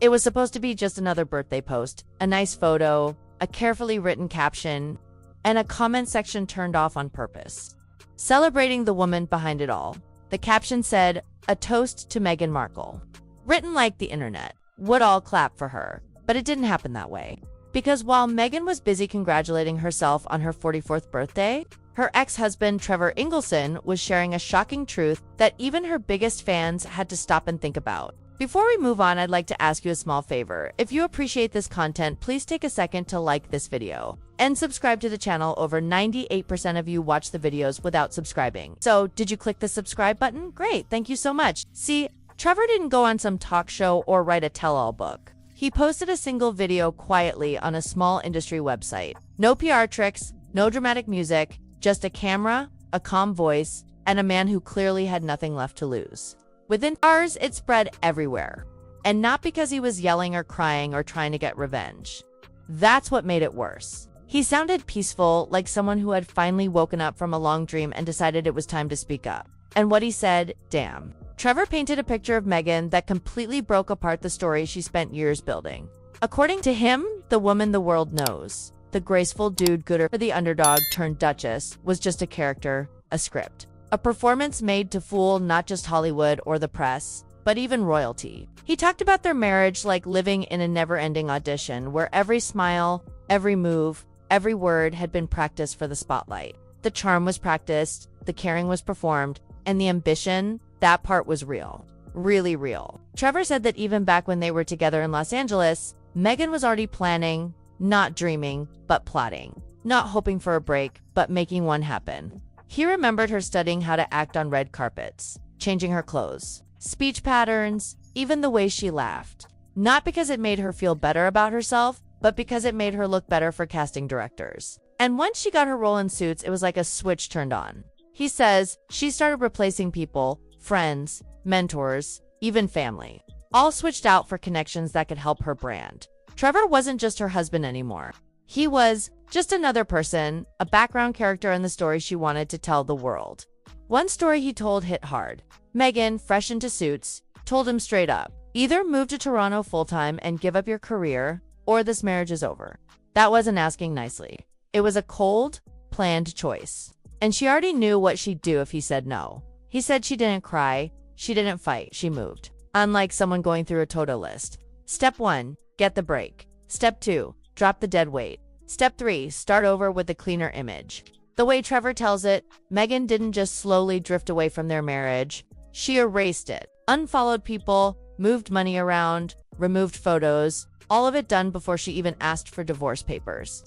It was supposed to be just another birthday post, a nice photo, a carefully written caption, and a comment section turned off on purpose, celebrating the woman behind it all. The caption said, "A toast to Meghan Markle." Written like the internet would all clap for her, but it didn't happen that way. Because while Meghan was busy congratulating herself on her 44th birthday, her ex-husband Trevor Engelson was sharing a shocking truth that even her biggest fans had to stop and think about. Before we move on, I'd like to ask you a small favor. If you appreciate this content, please take a second to like this video and subscribe to the channel. Over 98% of you watch the videos without subscribing. So, did you click the subscribe button? Great, thank you so much. See, Trevor didn't go on some talk show or write a tell-all book. He posted a single video quietly on a small industry website. No PR tricks, no dramatic music, just a camera, a calm voice, and a man who clearly had nothing left to lose. Within hours, it spread everywhere. And not because he was yelling or crying or trying to get revenge. That's what made it worse. He sounded peaceful, like someone who had finally woken up from a long dream and decided it was time to speak up. And what he said, damn. Trevor painted a picture of Meghan that completely broke apart the story she spent years building. According to him, the woman the world knows, the graceful do-gooder for the underdog turned duchess, was just a character, a script. A performance made to fool not just Hollywood or the press, but even royalty. He talked about their marriage like living in a never-ending audition where every smile, every move, every word had been practiced for the spotlight. The charm was practiced, the caring was performed, and the ambition, that part was real. Really real. Trevor said that even back when they were together in Los Angeles, Meghan was already planning, not dreaming, but plotting. Not hoping for a break, but making one happen. He remembered her studying how to act on red carpets, changing her clothes, speech patterns, even the way she laughed. Not because it made her feel better about herself, but because it made her look better for casting directors. And once she got her role in Suits, it was like a switch turned on. He says she started replacing people, friends, mentors, even family. All switched out for connections that could help her brand. Trevor wasn't just her husband anymore. He was just another person, a background character in the story she wanted to tell the world. One story he told hit hard. Meghan, fresh into Suits, told him straight up, either move to Toronto full-time and give up your career, or this marriage is over. That wasn't asking nicely. It was a cold, planned choice. And she already knew what she'd do if he said no. He said she didn't cry, she didn't fight, she moved. Unlike someone going through a to-do list. Step 1, get the break. Step 2, drop the dead weight. Step 3, start over with a cleaner image. The way Trevor tells it, Meghan didn't just slowly drift away from their marriage. She erased it. Unfollowed people, moved money around, removed photos, all of it done before she even asked for divorce papers.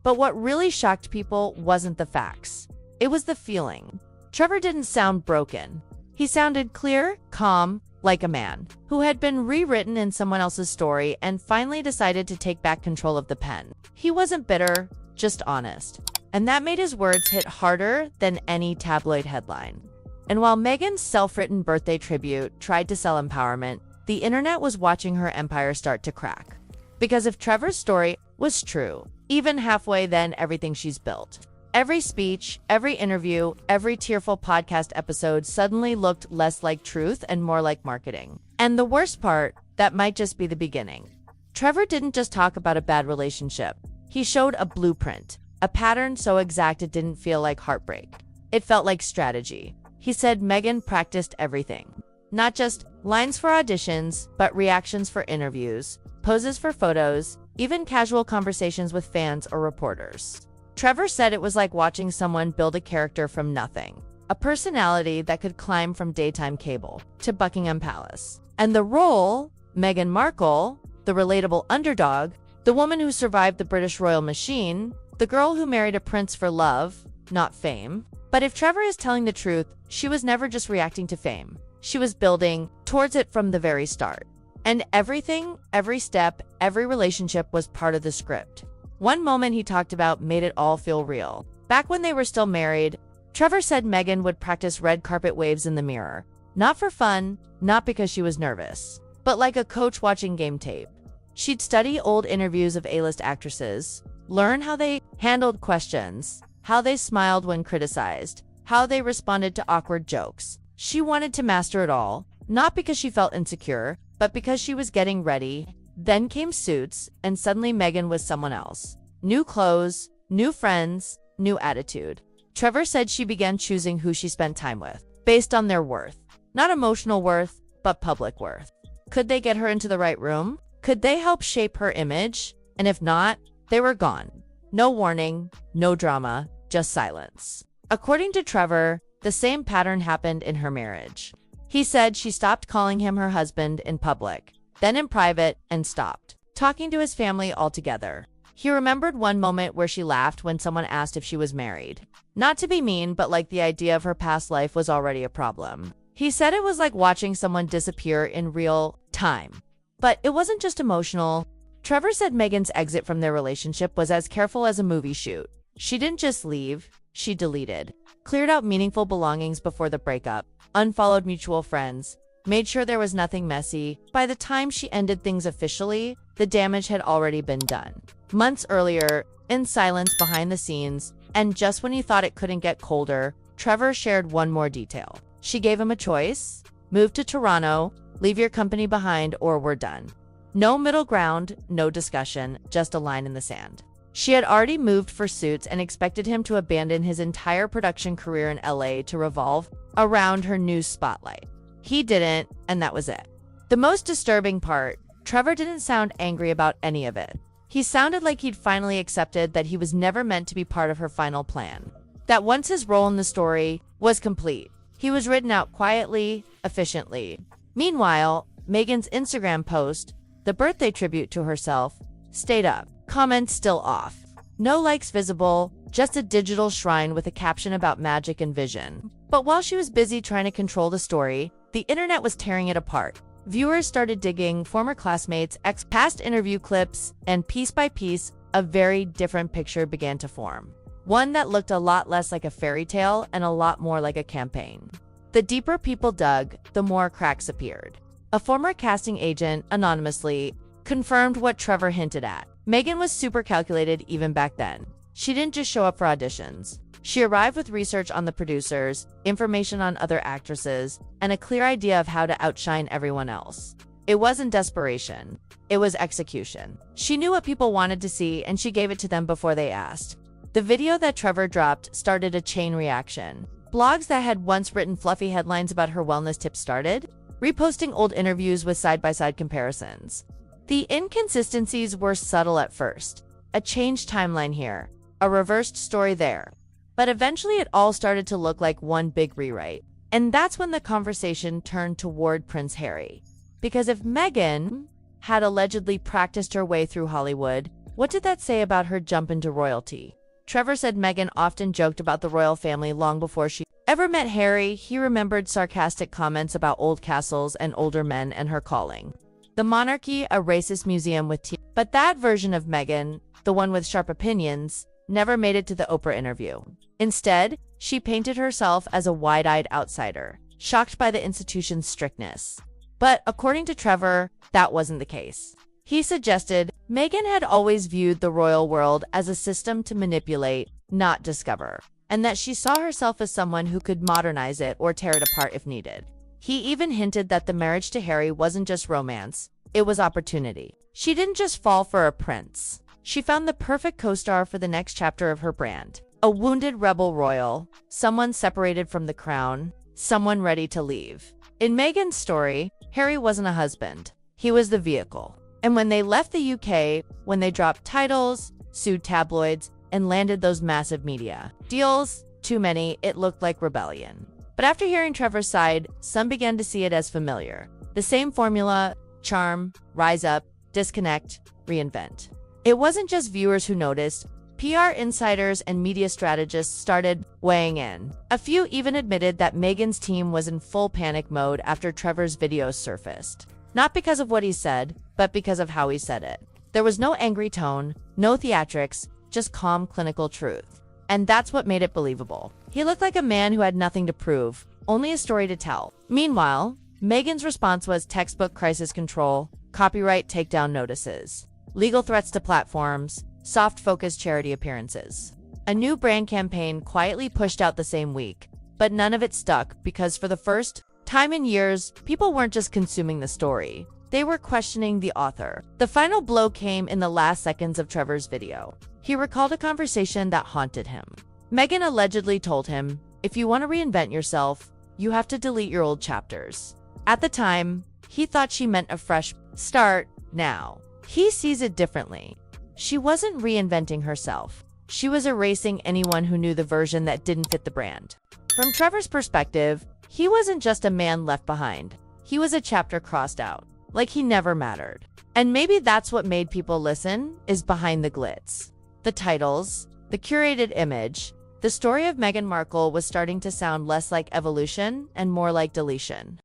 But what really shocked people wasn't the facts. It was the feeling. Trevor didn't sound broken. He sounded clear, calm, like a man who had been rewritten in someone else's story and finally decided to take back control of the pen. He wasn't bitter, just honest. And that made his words hit harder than any tabloid headline. And while Meghan's self-written birthday tribute tried to sell empowerment, the internet was watching her empire start to crack. Because if Trevor's story was true, even halfway, then everything she's built. Every speech, every interview, every tearful podcast episode suddenly looked less like truth and more like marketing. And the worst part, that might just be the beginning. Trevor didn't just talk about a bad relationship. He showed a blueprint, a pattern so exact it didn't feel like heartbreak. It felt like strategy. He said Meghan practiced everything. Not just lines for auditions, but reactions for interviews, poses for photos, even casual conversations with fans or reporters. Trevor said it was like watching someone build a character from nothing, a personality that could climb from daytime cable to Buckingham Palace. And the role, Meghan Markle, the relatable underdog, the woman who survived the British royal machine, the girl who married a prince for love, not fame. But if Trevor is telling the truth, she was never just reacting to fame. She was building towards it from the very start. And everything, every step, every relationship was part of the script. One moment he talked about made it all feel real. Back when they were still married, Trevor said Meghan would practice red carpet waves in the mirror. Not for fun, not because she was nervous, but like a coach watching game tape. She'd study old interviews of A-list actresses, learn how they handled questions, how they smiled when criticized, how they responded to awkward jokes. She wanted to master it all, not because she felt insecure, but because she was getting ready Then came Suits, and suddenly Meghan was someone else. New clothes, new friends, new attitude. Trevor said she began choosing who she spent time with, based on their worth. Not emotional worth, but public worth. Could they get her into the right room? Could they help shape her image? And if not, they were gone. No warning, no drama, just silence. According to Trevor, the same pattern happened in her marriage. He said she stopped calling him her husband in public, then in private, and stopped talking to his family altogether. He remembered one moment where she laughed when someone asked if she was married. Not to be mean, but like the idea of her past life was already a problem. He said it was like watching someone disappear in real time. But it wasn't just emotional. Trevor said Meghan's exit from their relationship was as careful as a movie shoot. She didn't just leave, she deleted. Cleared out meaningful belongings before the breakup, unfollowed mutual friends, made sure there was nothing messy. By the time she ended things officially, the damage had already been done. Months earlier, in silence behind the scenes, and just when he thought it couldn't get colder, Trevor shared one more detail. She gave him a choice: move to Toronto, leave your company behind, or we're done. No middle ground, no discussion, just a line in the sand. She had already moved for Suits and expected him to abandon his entire production career in LA to revolve around her new spotlight. He didn't, and that was it. The most disturbing part, Trevor didn't sound angry about any of it. He sounded like he'd finally accepted that he was never meant to be part of her final plan. That once his role in the story was complete, he was written out quietly, efficiently. Meanwhile, Meghan's Instagram post, the birthday tribute to herself, stayed up. Comments still off. No likes visible, just a digital shrine with a caption about magic and vision. But while she was busy trying to control the story, the internet was tearing it apart. Viewers started digging former classmates, past interview clips, and piece by piece, a very different picture began to form. One that looked a lot less like a fairy tale and a lot more like a campaign. The deeper people dug, the more cracks appeared. A former casting agent, anonymously, confirmed what Trevor hinted at. Meghan was super calculated even back then. She didn't just show up for auditions. She arrived with research on the producers, information on other actresses, and a clear idea of how to outshine everyone else. It wasn't desperation. It was execution. She knew what people wanted to see, and she gave it to them before they asked. The video that Trevor dropped started a chain reaction. Blogs that had once written fluffy headlines about her wellness tips started reposting old interviews with side-by-side comparisons. The inconsistencies were subtle at first. A changed timeline here, a reversed story there. But eventually it all started to look like one big rewrite. And that's when the conversation turned toward Prince Harry. Because if Meghan had allegedly practiced her way through Hollywood, what did that say about her jump into royalty? Trevor said Meghan often joked about the royal family long before she ever met Harry. He remembered sarcastic comments about old castles and older men and her calling the monarchy a racist museum with tea. But that version of Meghan, the one with sharp opinions, never made it to the Oprah interview. Instead, she painted herself as a wide-eyed outsider, shocked by the institution's strictness. But according to Trevor, that wasn't the case. He suggested Meghan had always viewed the royal world as a system to manipulate, not discover, and that she saw herself as someone who could modernize it or tear it apart if needed. He even hinted that the marriage to Harry wasn't just romance, it was opportunity. She didn't just fall for a prince. She found the perfect co-star for the next chapter of her brand. A wounded rebel royal, someone separated from the crown, someone ready to leave. In Meghan's story, Harry wasn't a husband. He was the vehicle. And when they left the UK, when they dropped titles, sued tabloids, and landed those massive media deals, too many, it looked like rebellion. But after hearing Trevor's side, some began to see it as familiar. The same formula: charm, rise up, disconnect, reinvent. It wasn't just viewers who noticed. PR insiders and media strategists started weighing in. A few even admitted that Meghan's team was in full panic mode after Trevor's videos surfaced. Not because of what he said, but because of how he said it. There was no angry tone, no theatrics, just calm clinical truth. And that's what made it believable. He looked like a man who had nothing to prove, only a story to tell. Meanwhile, Meghan's response was textbook crisis control, copyright takedown notices, legal threats to platforms, soft-focused charity appearances. A new brand campaign quietly pushed out the same week, but none of it stuck because for the first time in years, people weren't just consuming the story. They were questioning the author. The final blow came in the last seconds of Trevor's video. He recalled a conversation that haunted him. Meghan allegedly told him, "If you want to reinvent yourself, you have to delete your old chapters." At the time, he thought she meant a fresh start. Now, he sees it differently. She wasn't reinventing herself. She was erasing anyone who knew the version that didn't fit the brand. From Trevor's perspective, he wasn't just a man left behind. He was a chapter crossed out, like he never mattered. And maybe that's what made people listen, is behind the glitz. The titles, the curated image, the story of Meghan Markle was starting to sound less like evolution and more like deletion.